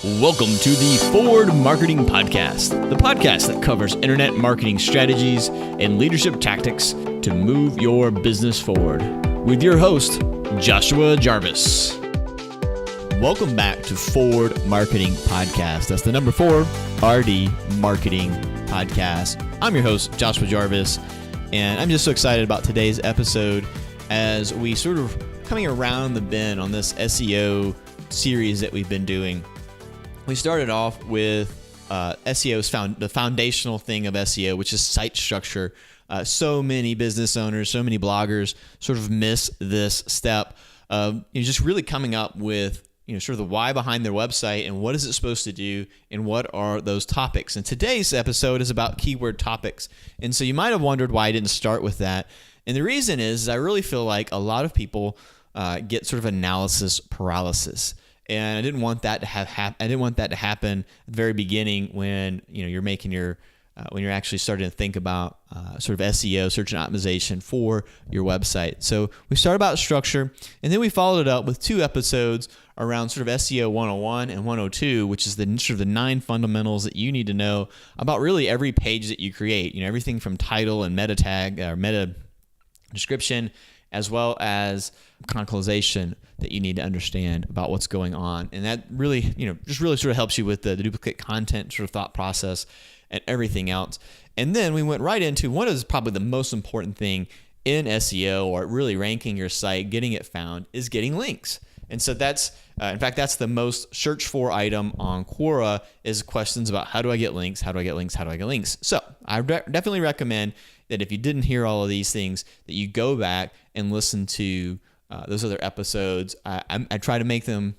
Welcome to the Forward Marketing Podcast, the podcast that covers internet marketing strategies and leadership tactics to move your business forward. With your host, Joshua Jarvis. Welcome back to Forward Marketing Podcast. That's the number 4, RD Marketing Podcast. I'm your host, Joshua Jarvis, and I'm just so excited about today's episode as we sort of coming around the bend on this SEO series that we've been doing. We started off with SEO's the foundational thing of SEO, which is site structure. So many business owners, so many bloggers sort of miss this step of just really coming up with sort of the why behind their website and what is it supposed to do and what are those topics. And today's episode is about keyword topics. And so you might have wondered why I didn't start with that. And the reason is I really feel like a lot of people get sort of analysis paralysis. And I didn't want that to happen at the very beginning when you're making your when you're actually starting to think about sort of SEO, search and optimization for your website. So we started about structure, and then we followed it up with 2 episodes around sort of SEO 101 and 102, which is the sort of the 9 fundamentals that you need to know about really every page that you create. Everything from title and meta tag or meta description, as well as concatenation that you need to understand about what's going on. And that really, just really sort of helps you with the duplicate content sort of thought process and everything else. And then we went right into what is probably the most important thing in SEO, or really ranking your site, getting it found, is getting links. And so that's, in fact, that's the most searched for item on Quora is questions about how do I get links, how do I get links, how do I get links. So I definitely recommend that if you didn't hear all of these things, that you go back and listen to those other episodes. I try to make them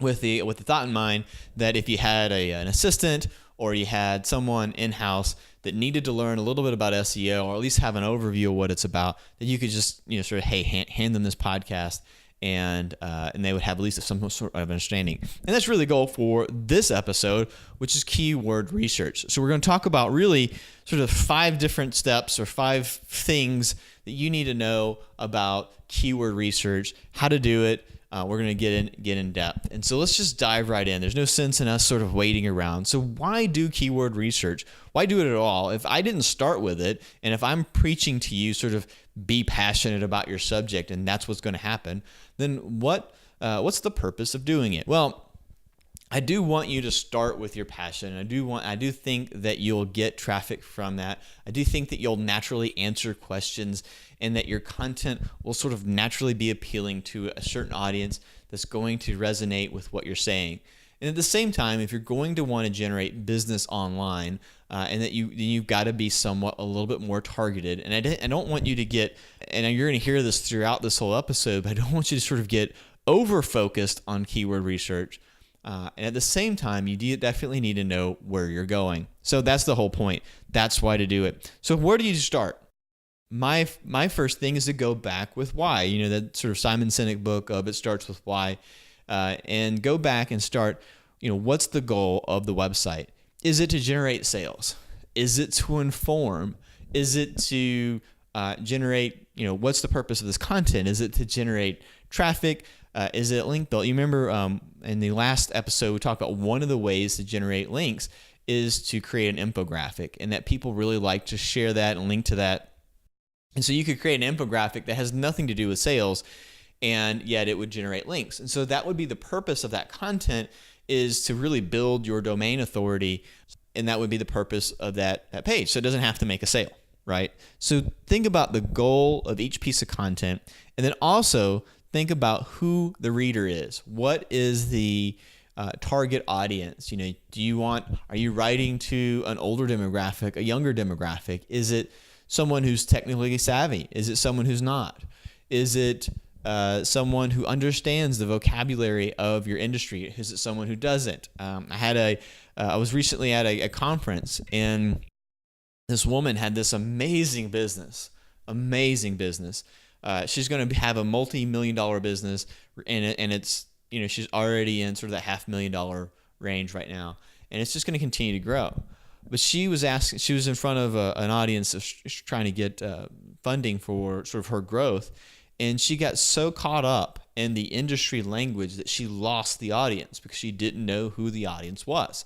with the thought in mind that if you had an assistant or you had someone in-house that needed to learn a little bit about SEO, or at least have an overview of what it's about, that you could just sort of hand them this podcast, and they would have at least some sort of understanding. And that's really the goal for this episode, which is keyword research. So we're going to talk about really sort of 5 different steps or 5 things that you need to know about keyword research, how to do it. We're going to get in depth. And so let's just dive right in. There's no sense in us sort of waiting around. So why do keyword research? Why do it at all? If I didn't start with it, and if I'm preaching to you sort of be passionate about your subject and that's what's going to happen, then what's the purpose of doing it? Well, I do want you to start with your passion. I do think that you'll get traffic from that. I do think that you'll naturally answer questions and that your content will sort of naturally be appealing to a certain audience that's going to resonate with what you're saying. And at the same time, if you're going to want to generate business online, and that you've got to be somewhat a little bit more targeted. And I don't want you to get, and you're going to hear this throughout this whole episode, but I don't want you to sort of get over-focused on keyword research. And at the same time, you definitely need to know where you're going. So that's the whole point. That's why to do it. So where do you start? My first thing is to go back with why. That sort of Simon Sinek book of It Starts With Why. And go back and start, what's the goal of the website? Is it to generate sales? Is it to inform? Is it to generate, what's the purpose of this content? Is it to generate traffic? Is it link build? You remember in the last episode, we talked about one of the ways to generate links is to create an infographic, and that people really like to share that and link to that. And so you could create an infographic that has nothing to do with sales, and yet it would generate links. And so that would be the purpose of that content, is to really build your domain authority, and that would be the purpose of that page. So it doesn't have to make a sale, right? So think about the goal of each piece of content, and then also think about who the reader is. What is the target audience? Are you writing to an older demographic, a younger demographic? Is it someone who's technically savvy? Is it someone who's not? Is it someone who understands the vocabulary of your industry? Is it someone who doesn't? I was recently at a conference, and this woman had this amazing business. She's going to have a multi-million-dollar business, and it's she's already in sort of the $500,000 range right now, and it's just going to continue to grow. But she was in front of an audience trying to get funding for sort of her growth, and she got so caught up in the industry language that she lost the audience because she didn't know who the audience was.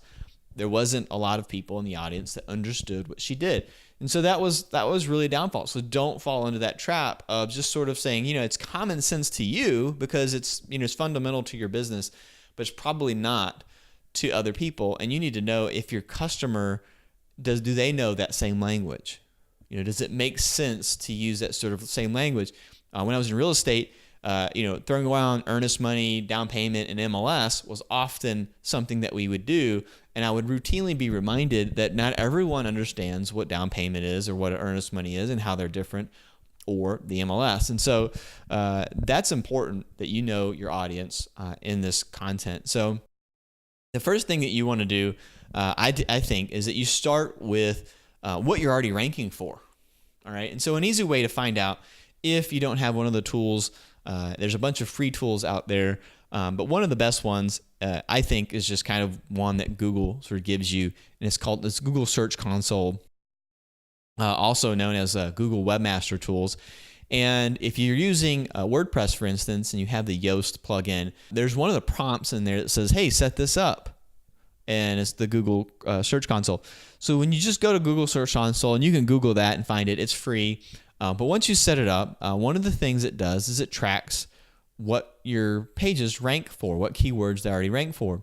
There wasn't a lot of people in the audience that understood what she did. And so that was really a downfall. So don't fall into that trap of just sort of saying, it's common sense to you because it's fundamental to your business, but it's probably not to other people. And you need to know if your customer do they know that same language? Does it make sense to use that sort of same language? When I was in real estate, throwing around earnest money, down payment, and MLS was often something that we would do. And I would routinely be reminded that not everyone understands what down payment is or what earnest money is and how they're different, or the MLS. And so that's important that you know your audience in this content. So the first thing that you want to do, I think, is that you start with what you're already ranking for. All right. And so an easy way to find out if you don't have one of the tools, there's a bunch of free tools out there. But one of the best ones, I think, is just kind of one that Google sort of gives you, and it's called this Google Search Console, also known as Google Webmaster Tools. And if you're using WordPress, for instance, and you have the Yoast plugin, there's one of the prompts in there that says, hey, set this up. And it's the Google Search Console. So when you just go to Google Search Console, and you can Google that and find it, it's free. But once you set it up, one of the things it does is it tracks what your pages rank for, what keywords they already rank for.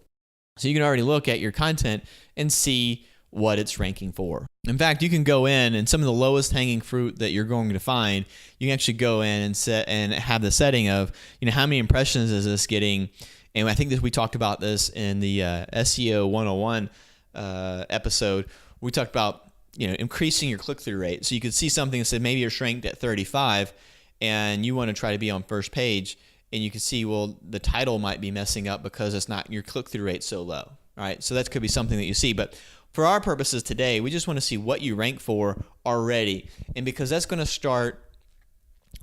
So you can already look at your content and see what it's ranking for. In fact, you can go in and some of the lowest hanging fruit that you're going to find, you can actually go in and set and have the setting of, how many impressions is this getting? And I think that we talked about this in the SEO 101 episode. We talked about increasing your click-through rate. So you could see something that said maybe you're ranked at 35 and you want to try to be on first page, and you can see, well, the title might be messing up because it's not your click-through rate so low. All right, so that could be something that you see. But for our purposes today, we just want to see what you rank for already. And because that's going to start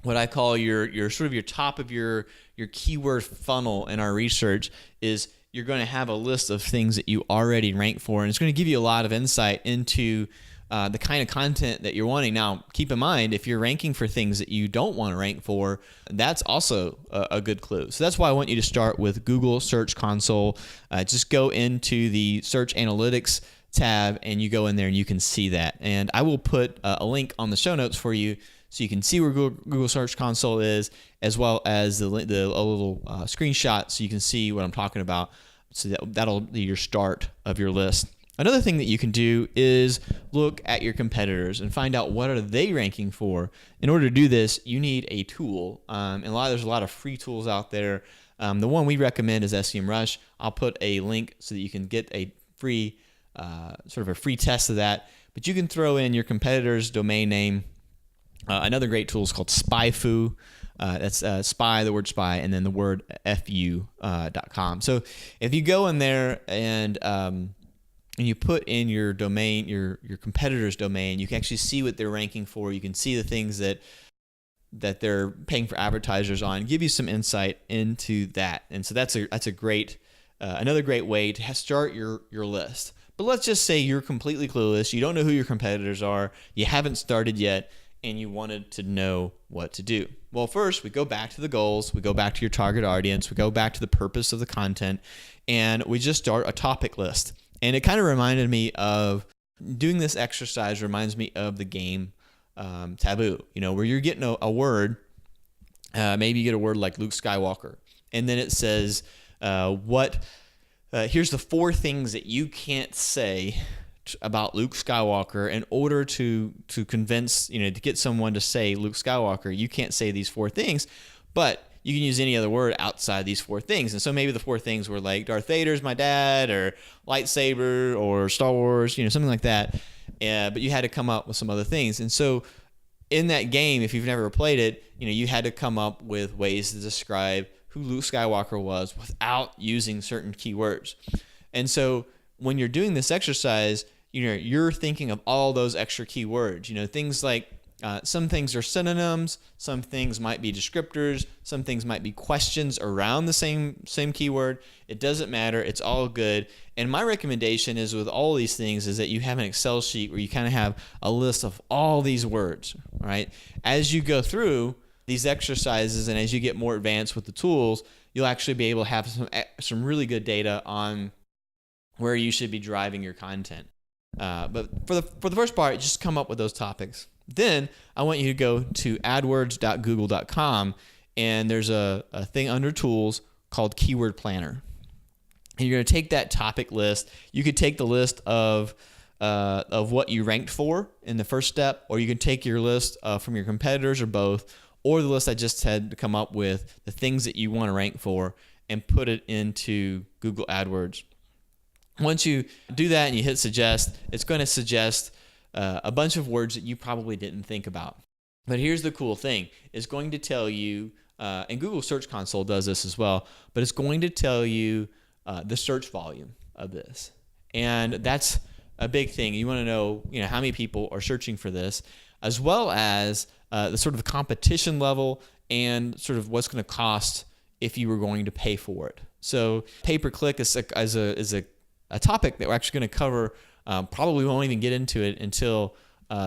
what I call your sort of your top of your keyword funnel in our research, is you're going to have a list of things that you already rank for, and it's going to give you a lot of insight into the kind of content that you're wanting. Now, keep in mind, if you're ranking for things that you don't want to rank for, that's also a good clue. So that's why I want you to start with Google Search Console. Just go into the Search Analytics tab, and you go in there and you can see that. And I will put a link on the show notes for you so you can see where Google Search Console is, as well as a little screenshot so you can see what I'm talking about. So that'll be your start of your list. Another thing that you can do is look at your competitors and find out what are they ranking for. In order to do this, you need a tool, and there's a lot of free tools out there. The one we recommend is SEMrush. I'll put a link so that you can get a free sort of a free test of that. But you can throw in your competitor's domain name. Another great tool is called SpyFu. That's spy, the word spy, and then the word fu.com. So if you go in there and you put in your domain, your competitor's domain, you can actually see what they're ranking for. You can see the things that they're paying for advertisers on, give you some insight into that. And so that's a great another great way to start your list. But let's just say you're completely clueless. You don't know who your competitors are. You haven't started yet, and you wanted to know what to do. Well, first, we go back to the goals. We go back to your target audience. We go back to the purpose of the content, and we just start a topic list. And it kind of reminded me of doing this exercise, reminds me of the game Taboo, where you're getting a word. Maybe you get a word like Luke Skywalker, and then it says, here's the 4 things that you can't say about Luke Skywalker in order to convince, to get someone to say Luke Skywalker. You can't say these 4 things, but you can use any other word outside these 4 things. And so maybe the 4 things were like Darth Vader's my dad, or lightsaber, or Star Wars, something like that. But you had to come up with some other things. And so in that game, if you've never played it, you had to come up with ways to describe who Luke Skywalker was without using certain keywords. And so when you're doing this exercise, you're thinking of all those extra keywords, things like some things are synonyms, some things might be descriptors, some things might be questions around the same keyword. It doesn't matter. It's all good. And my recommendation is with all these things is that you have an Excel sheet where you kind of have a list of all these words, right? As you go through, these exercises, and as you get more advanced with the tools, you'll actually be able to have some really good data on where you should be driving your content. But for the first part, just come up with those topics. Then I want you to go to adwords.google.com, and there's a thing under tools called Keyword Planner. And you're going to take that topic list. You could take the list of what you ranked for in the first step, or you can take your list from your competitors, or both, or the list I just had to come up with, the things that you want to rank for, and put it into Google AdWords. Once you do that and you hit suggest, it's going to suggest a bunch of words that you probably didn't think about. But here's the cool thing. It's going to tell you, and Google Search Console does this as well, but it's going to tell you the search volume of this. And that's a big thing. You want to know, how many people are searching for this, as well as the sort of competition level and sort of what's going to cost if you were going to pay for it. So pay-per-click is a topic that we're actually going to cover. Probably won't even get into it until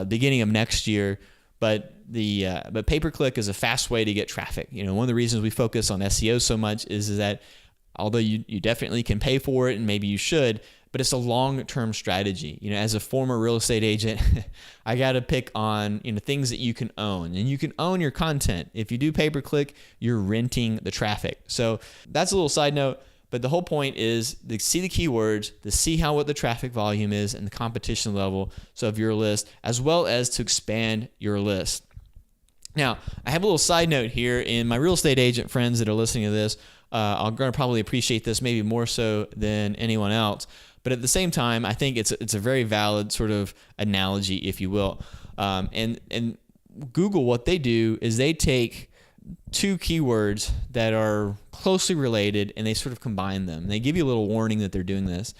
beginning of next year. But pay-per-click is a fast way to get traffic. One of the reasons we focus on SEO so much is that although you definitely can pay for it, and maybe you should, but it's a long-term strategy. As a former real estate agent, I got to pick on things that you can own, and you can own your content. If you do pay-per-click, you're renting the traffic. So that's a little side note. But the whole point is to see the keywords, to see what the traffic volume is and the competition level of your list, as well as to expand your list. Now, I have a little side note here, and my real estate agent friends that are listening to this are going to probably appreciate this maybe more so than anyone else. But at the same time, I think it's a very valid sort of analogy, if you will. And Google, what they do is they take two keywords that are closely related and they sort of combine them. They give you a little warning that they're doing this.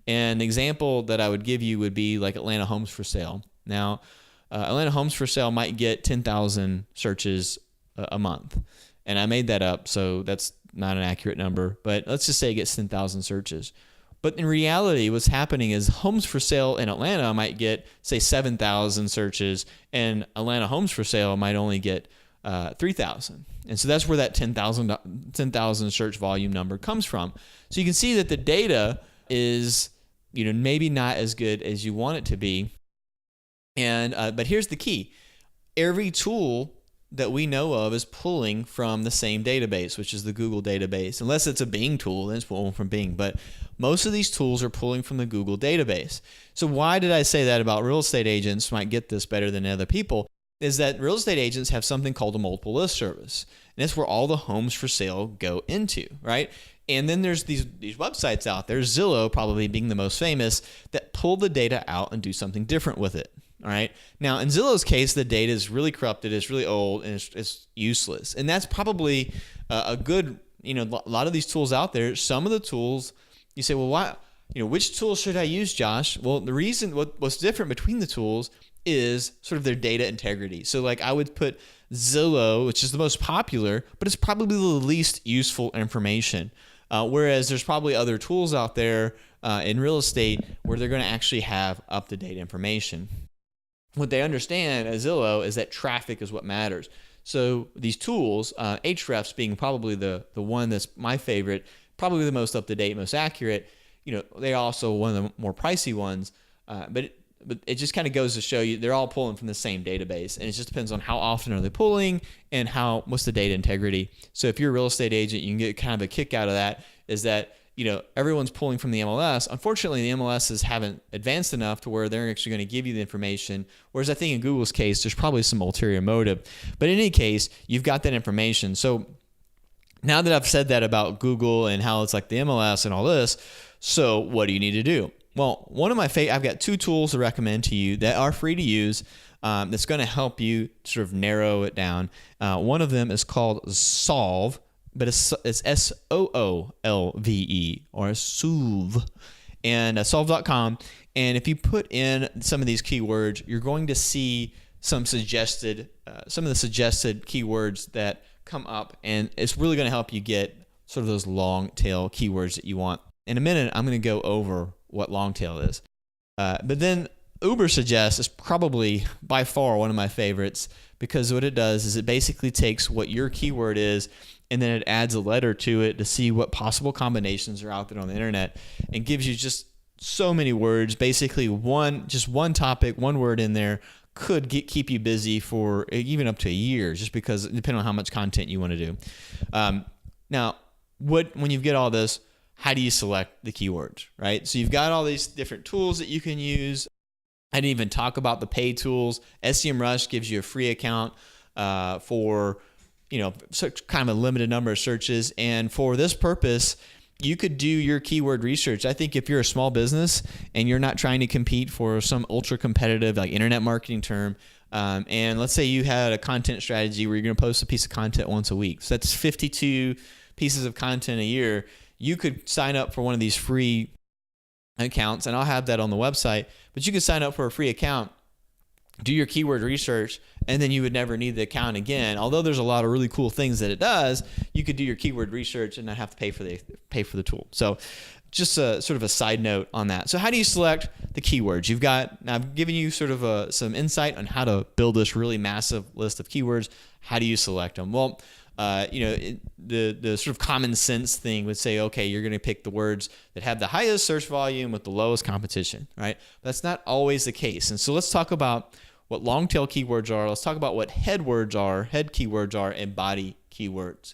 And an example that I would give you would be like Atlanta homes for sale. Now, Atlanta homes for sale might get 10,000 searches a month. And I made that up, so that's not an accurate number. But let's just say it gets 10,000 searches. But in reality, what's happening is homes for sale in Atlanta might get, say, 7,000 searches, and Atlanta homes for sale might only get 3,000. And so that's where that 10,000 search volume number comes from. So you can see that the data is, maybe not as good as you want it to be. And but here's the key. Every tool that we know of is pulling from the same database, which is the Google database. Unless it's a Bing tool, then it's pulling from Bing. But most of these tools are pulling from the Google database. So why did I say that about real estate agents might get this better than other people? Is that real estate agents have something called a multiple list service. And that's where all the homes for sale go into, right? And then there's these websites out there, Zillow probably being the most famous, that pull the data out and do something different with it. All right. Now, in Zillow's case, the data is really corrupted, it's really old, and it's useless. And that's probably a good, a lot of these tools out there. Some of the tools, you say, well, why, which tool should I use, Josh? Well, the reason what's different between the tools is sort of their data integrity. So like I would put Zillow, which is the most popular, but it's probably the least useful information. Whereas there's probably other tools out there in real estate where they're going to actually have up-to-date information. What they understand at Zillow is that traffic is what matters. So these tools, Ahrefs being probably the one that's my favorite, probably the most up-to-date, most accurate, they're also one of the more pricey ones, but it just kind of goes to show you they're all pulling from the same database, and it just depends on how often are they pulling and what's the data integrity. So if you're a real estate agent, you can get kind of a kick out of that, is that everyone's pulling from the MLS. Unfortunately, the MLSs haven't advanced enough to where they're actually going to give you the information. Whereas I think in Google's case, there's probably some ulterior motive. But in any case, you've got that information. So now that I've said that about Google and how it's like the MLS and all this, so what do you need to do? Well, one of my I've got two tools to recommend to you that are free to use. That's going to help you sort of narrow it down. One of them is called Solve. But it's Soolve or Solve, and solve.com. And if you put in some of these keywords, you're going to see some of the suggested keywords that come up, and it's really going to help you get sort of those long tail keywords that you want. In a minute, I'm going to go over what long tail is. But then Ubersuggest is probably by far one of my favorites, because what it does is it basically takes what your keyword is and then it adds a letter to it to see what possible combinations are out there on the internet, and gives you just so many words. Basically one topic, one word in there could keep you busy for even up to a year, just because depending on how much content you want to do. Now, when you get all this, how do you select the keywords, right? So you've got all these different tools that you can use. I didn't even talk about the paid tools. SEMrush gives you a free account for kind of a limited number of searches. And for this purpose, you could do your keyword research. I think if you're a small business and you're not trying to compete for some ultra competitive like internet marketing term, and let's say you had a content strategy where you're going to post a piece of content once a week. So that's 52 pieces of content a year. You could sign up for one of these free accounts, and I'll have that on the website, but you could sign up for a free account, do your keyword research, and then you would never need the account again. Although there's a lot of really cool things that it does, you could do your keyword research and not have to pay for the tool. So just a sort of a side note on that. So how do you select the keywords? I've given you sort of some insight on how to build this really massive list of keywords. How do you select them? Well, the sort of common sense thing would say, okay, you're going to pick the words that have the highest search volume with the lowest competition, right? That's not always the case. And so let's talk about what long tail keywords are. Let's talk about what head keywords are, and body keywords.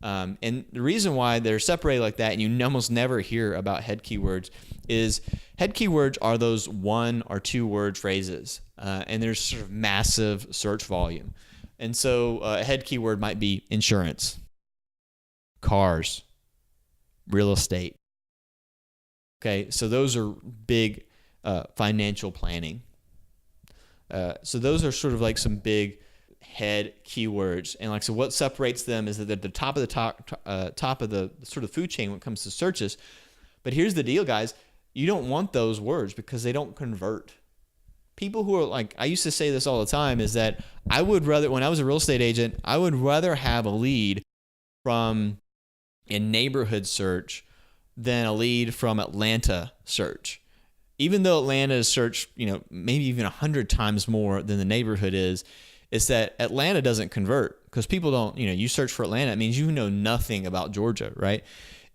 And the reason why they're separated like that, and you almost never hear about head keywords, is head keywords are those 1 or 2 word phrases, and there's sort of massive search volume. And so a head keyword might be insurance, cars, real estate. Okay, so those are big financial planning. So those are sort of like some big head keywords. And so what separates them is that they're at the top of the sort of food chain when it comes to searches. But here's the deal, guys. You don't want those words because they don't convert. People who are like, I used to say this all the time, is that I would rather, when I was a real estate agent, I would rather have a lead from a neighborhood search than a lead from Atlanta search. Even though Atlanta is searched, maybe even 100 times more than the neighborhood is that Atlanta doesn't convert because people don't, you search for Atlanta, it means you know nothing about Georgia, right?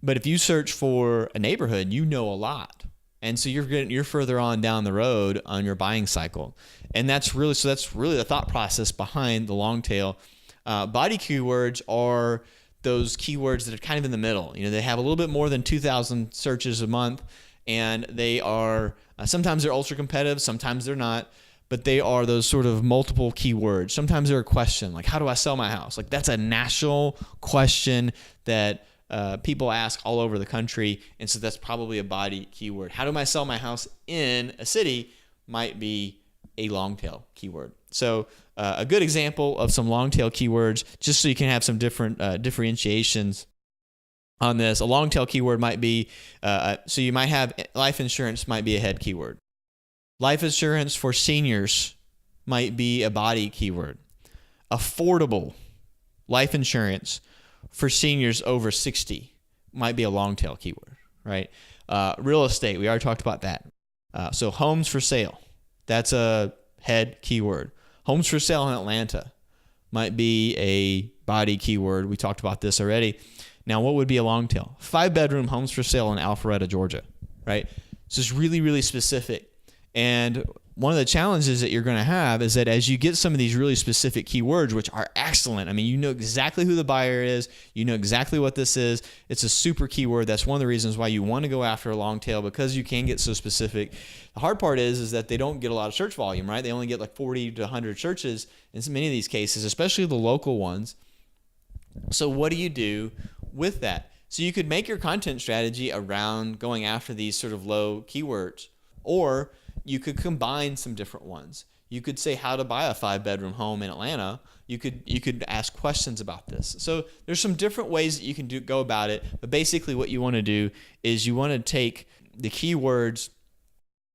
But if you search for a neighborhood, you know a lot. And so you're further on down the road on your buying cycle. And that's really the thought process behind the long tail. Body keywords are those keywords that are kind of in the middle. They have a little bit more than 2,000 searches a month, and they are, sometimes they're ultra competitive, sometimes they're not, but they are those sort of multiple keywords. Sometimes they're a question, like how do I sell my house? Like that's a national question that people ask all over the country, and so that's probably a body keyword. How do I sell my house in a city might be a long tail keyword. So a good example of some long tail keywords, just so you can have some different differentiations on this. A long tail keyword might be, so you might have life insurance might be a head keyword. Life insurance for seniors might be a body keyword. Affordable life insurance for seniors over 60 might be a long tail keyword, right? Real estate, we already talked about that. So homes for sale, that's a head keyword. Homes for sale in Atlanta might be a body keyword. We talked about this already. Now, what would be a long tail? 5-bedroom homes for sale in Alpharetta, Georgia, right? So it's really, really specific. And one of the challenges that you're going to have is that as you get some of these really specific keywords, which are excellent, I mean, you know exactly who the buyer is, you know exactly what this is, it's a super keyword. That's one of the reasons why you want to go after a long tail, because you can get so specific. The hard part is that they don't get a lot of search volume, right? They only get like 40 to 100 searches in many of these cases, especially the local ones. So what do you do with that? So you could make your content strategy around going after these sort of low keywords, or you could combine some different ones. You could say how to buy a 5-bedroom home in Atlanta. You could ask questions about this. So there's some different ways that you can go about it. But basically what you want to do is you want to take the keywords,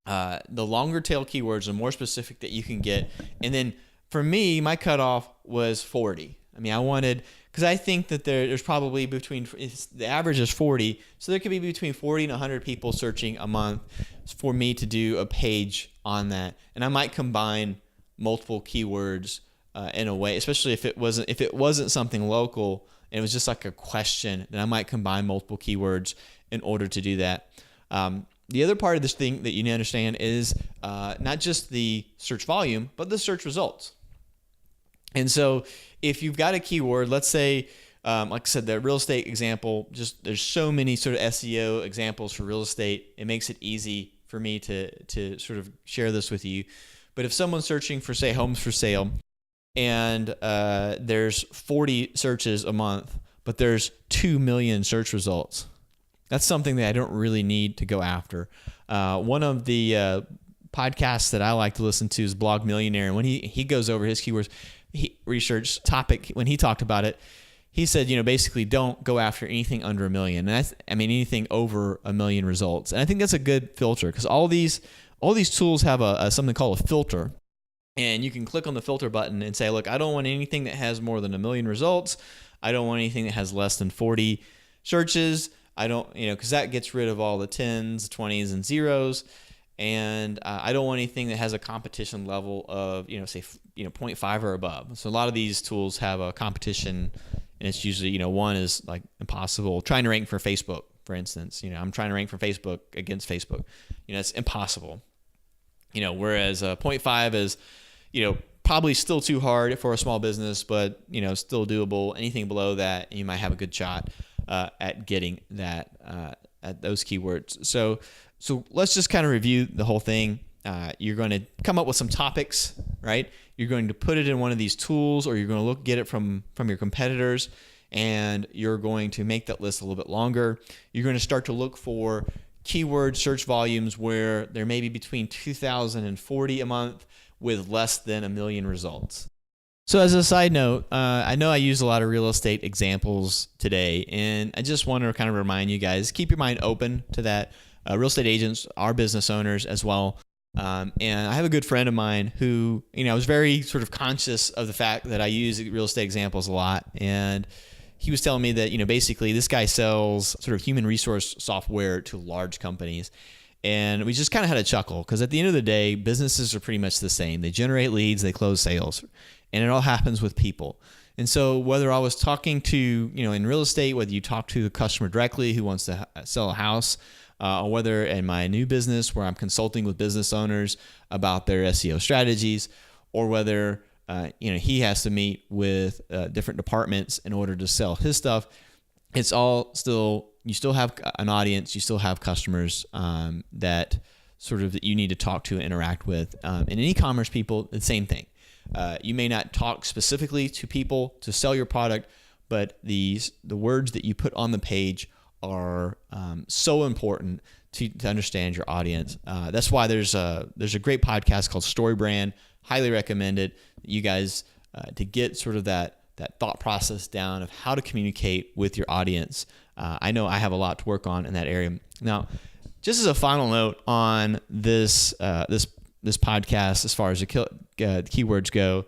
the longer tail keywords, the more specific that you can get. And then for me, my cutoff was 40. I mean, I wanted because I think that there's probably the average is 40, so there could be between 40 and 100 people searching a month for me to do a page on that, and I might combine multiple keywords in a way, especially if it wasn't something local and it was just like a question, then I might combine multiple keywords in order to do that. The other part of this thing that you need to understand is not just the search volume, but the search results. And so if you've got a keyword, let's say, like I said, the real estate example, just there's so many sort of SEO examples for real estate. It makes it easy for me to sort of share this with you. But if someone's searching for, say, homes for sale, and there's 40 searches a month, but there's 2 million search results, that's something that I don't really need to go after. One of the podcasts that I like to listen to is Blog Millionaire. And when he goes over his keywords, research topic, when he talked about it, he said, basically don't go after anything under 1 million. And anything over 1 million results. And I think that's a good filter, because all these tools have something called a filter. And you can click on the filter button and say, look, I don't want anything that has more than 1 million results. I don't want anything that has less than 40 searches. I don't, because that gets rid of all the 10s, 20s, and zeros. And I don't want anything that has a competition level of, say, 0.5 or above. So a lot of these tools have a competition, and it's usually, one is like impossible. Trying to rank for Facebook, for instance, I'm trying to rank for Facebook against Facebook. It's impossible. Whereas 0.5 is, probably still too hard for a small business, but, still doable. Anything below that, you might have a good shot at getting that, at those keywords. So let's just kind of review the whole thing. You're going to come up with some topics, right? You're going to put it in one of these tools, or you're going to get it from your competitors, and you're going to make that list a little bit longer. You're going to start to look for keyword search volumes where there may be between 2,000 and 40 a month with less than 1 million results. So as a side note, I know I use a lot of real estate examples today, and I just want to kind of remind you guys, keep your mind open to that. Real estate agents are business owners as well. And I have a good friend of mine who, I was very sort of conscious of the fact that I use real estate examples a lot. And he was telling me that, basically this guy sells sort of human resource software to large companies. And we just kind of had a chuckle, because at the end of the day, businesses are pretty much the same. They generate leads, they close sales, and it all happens with people. And so whether I was talking to, in real estate, whether you talk to the customer directly who wants to sell a house, or whether in my new business where I'm consulting with business owners about their SEO strategies, or whether he has to meet with different departments in order to sell his stuff, it's all still, you still have an audience, you still have customers that sort of that you need to talk to and interact with. And in e-commerce, people, the same thing. You may not talk specifically to people to sell your product, but the words that you put on the page are so important to understand your audience. That's why there's a great podcast called StoryBrand. Highly recommend it. You guys to get sort of that thought process down of how to communicate with your audience. I know I have a lot to work on in that area. Now, just as a final note on this podcast, as far as the keywords go,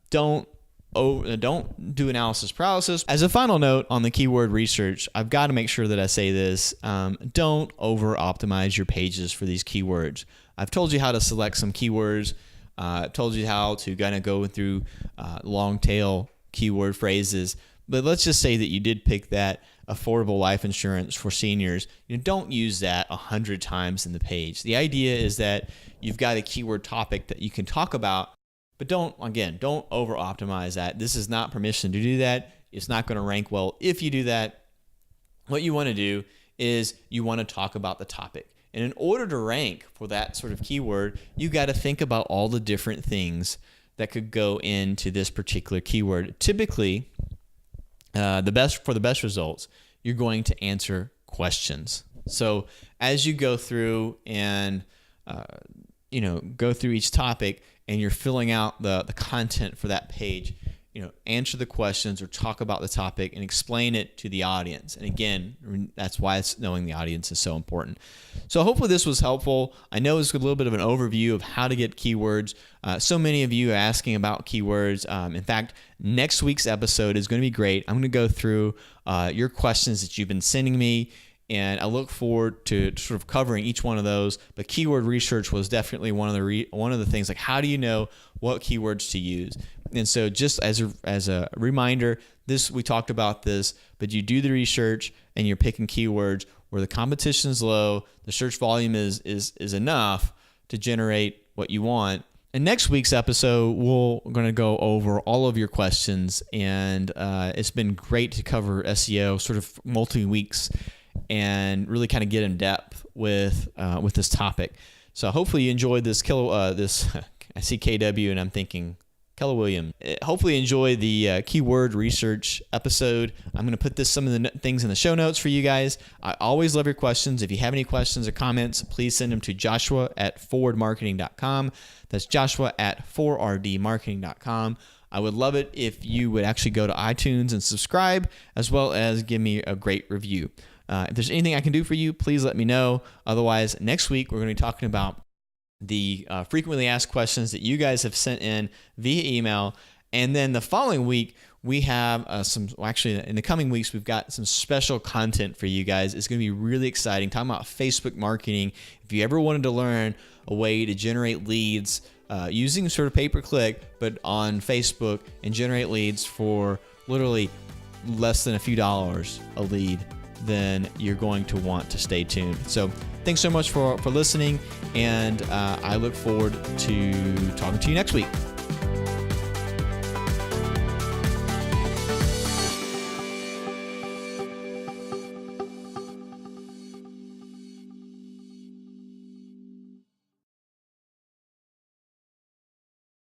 don't do analysis paralysis. As a final note on the keyword research, I've got to make sure that I say this. Don't over optimize your pages for these keywords. I've told you how to select some keywords. I've told you how to kind of go through long tail keyword phrases. But let's just say that you did pick that affordable life insurance for seniors. Don't use that 100 times in the page. The idea is that you've got a keyword topic that you can talk about, but don't over optimize that. This is not permission to do that. It's not going to rank well if you do that. What you want to do is you want to talk about the topic. And in order to rank for that sort of keyword, you got to think about all the different things that could go into this particular keyword. Typically, the best results, you're going to answer questions. So as you go through and go through each topic and you're filling out the content for that page, answer the questions or talk about the topic and explain it to the audience. And again, that's why knowing the audience is so important. So hopefully this was helpful. I know it's a little bit of an overview of how to get keywords. So many of you are asking about keywords. In fact, next week's episode is going to be great. I'm going to go through your questions that you've been sending me, and I look forward to sort of covering each one of those. But keyword research was definitely one of the things. Like, how do you know what keywords to use? And so, just as a reminder, we talked about this. But you do the research, and you're picking keywords where the competition is low, the search volume is enough to generate what you want. In next week's episode, we're going to go over all of your questions, and it's been great to cover SEO sort of multi-weeks and really kind of get in depth with this topic. So hopefully you enjoyed this I see KW and I'm thinking Keller Williams. Hopefully you enjoy the keyword research episode. I'm going to put some of the things in the show notes for you guys. I always love your questions. If you have any questions or comments, please send them to joshua@forwardmarketing.com. That's joshua@4rdmarketing.com. I would love it if you would actually go to iTunes and subscribe, as well as give me a great review. If there's anything I can do for you, please let me know. Otherwise, next week we're going to be talking about the frequently asked questions that you guys have sent in via email. And then the following week, we have in the coming weeks, we've got some special content for you guys. It's going to be really exciting, talking about Facebook marketing. If you ever wanted to learn a way to generate leads using sort of pay-per-click, but on Facebook, and generate leads for literally less than a few dollars a lead, then you're going to want to stay tuned. So thanks so much for listening, and I look forward to talking to you next week.